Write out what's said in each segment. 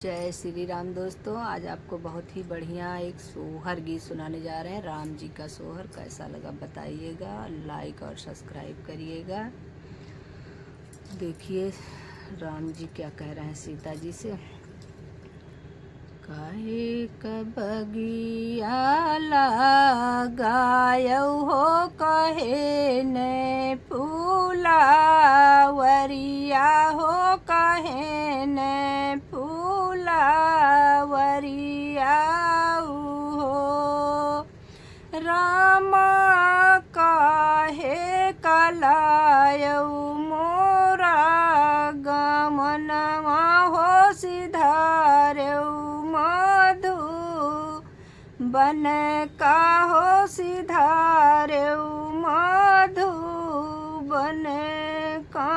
जय श्री राम। दोस्तों, आज आपको बहुत ही बढ़िया एक सोहर गीत सुनाने जा रहे हैं। राम जी का सोहर कैसा लगा बताइएगा, लाइक और सब्सक्राइब करिएगा। देखिए राम जी क्या कह रहे हैं सीता जी से। काहे कबगिया लगायौ हो, कहे ने फूलावरिया हो, कहे ने फूलावरिया हो। राम काहे कलायौ मोरा गमनवा हो, सिधारौ मधु बन का हो, सिधारौ मधु बन का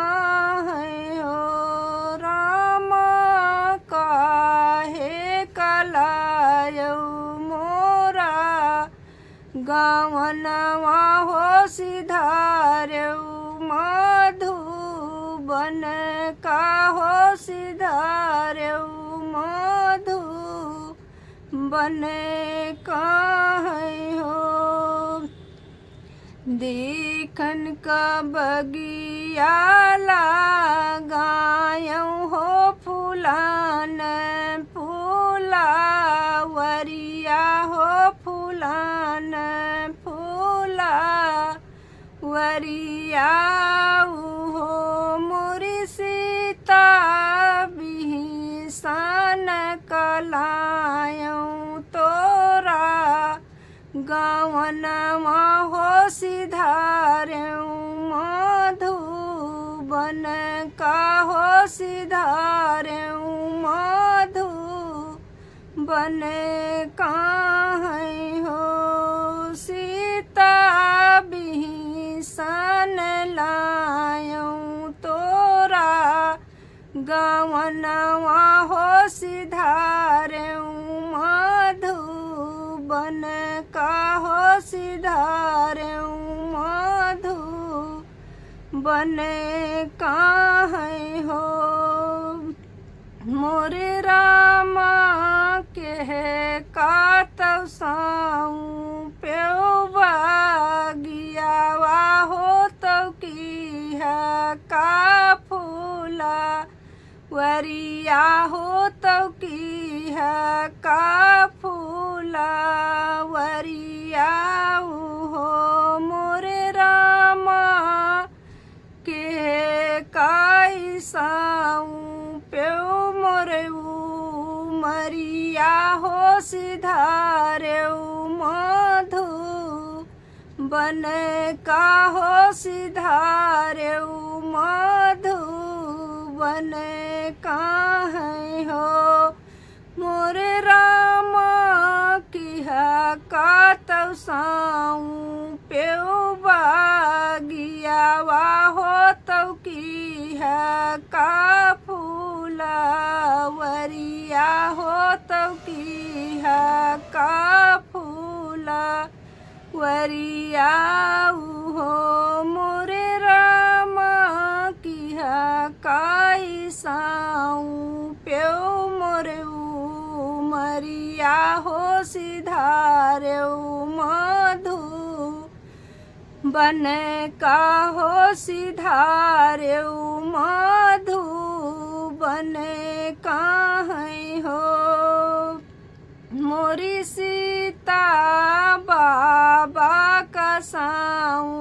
हो। राम काहे कलायौ मोरा गमनवा हो, सिधारौ मधु बन का हो, सिधारौ मधु बन का हो। देखन का बगिया लगायौ हो, फूलन फूलावरिया हो, फूलन फूलावरिया हो। मोरी सीता बिहिसन कलायौ तोरा गवनवा हो, सिधारौ मधु बन का हो, सिधारौ मधु बन का हो। सीता बिहिसन लायौ तोरा गवनवा हो, सिधारौ मधु बन का हो, सिधारौ मधु बन का हो। मोरे रामा के कातौ साऊ प्यो बगियावा हो, तो की है का फूला वरिया हो, तो की है का फूला वरिया हो। मोरे रामा के काईसाऊ प्यो मोरे मरिया हो, सिधारौ मधु बन का हो, सिधारौ मधु बन का हो। मोरे रामा किहा कातौ साऊ प्यो बगियावा हो, तो की है का फूला वरिया हो, तो की है का फूला वरिया हो। मोरे रामा किहा काईसाऊ प्यो मोरे मरिया हो, सिधारौ मधु बन का हो, सिधारौ मधु बन का हो। मोरी सीता बाबा का साऊ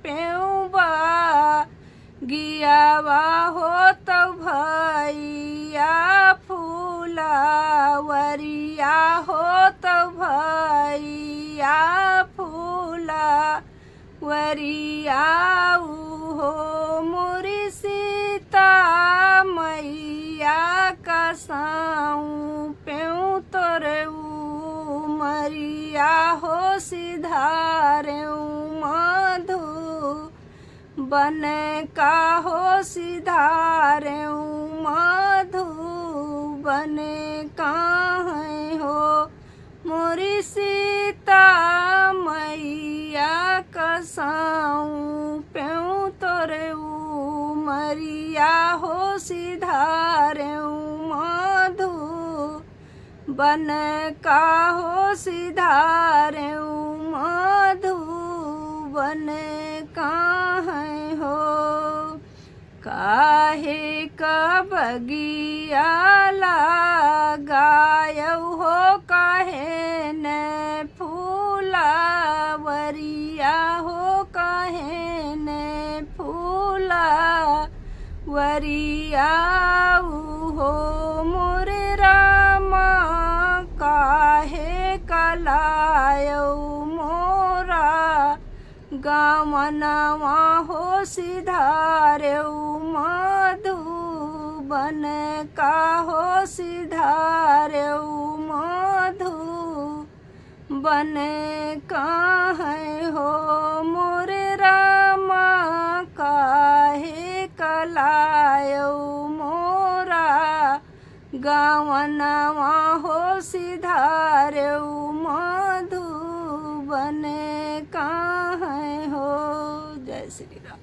प्यो गियावा हो, तो भैया फूलावरिया हो, तो भैया फूलावरिया हो। मोरी सीता मैया का साऊ प्यो तोरे मरिया हो, सिधारौ मधु बन का हो, सिधारौ मधु बन का हो। मोरी सीता मैया का साऊ प्यो तोरे मरिया हो, सिधारौ मधु बन काहो सिधारऊ मधुबन काहे हो। काहे का बगिया लगायऊ हो काहे न फूलावरिया हो काहे न फूलावरिया हो। मोरे रामा काहे कलायऊ मोरा गावनवा हो सिधारऊ मधुबन काहो सिधारऊ मधुबन काहे हो। मोरे रामा काहे कलायऊ मोरा गावनवा हो सिधारऊ मधुबन काहे हो। जय श्री राम।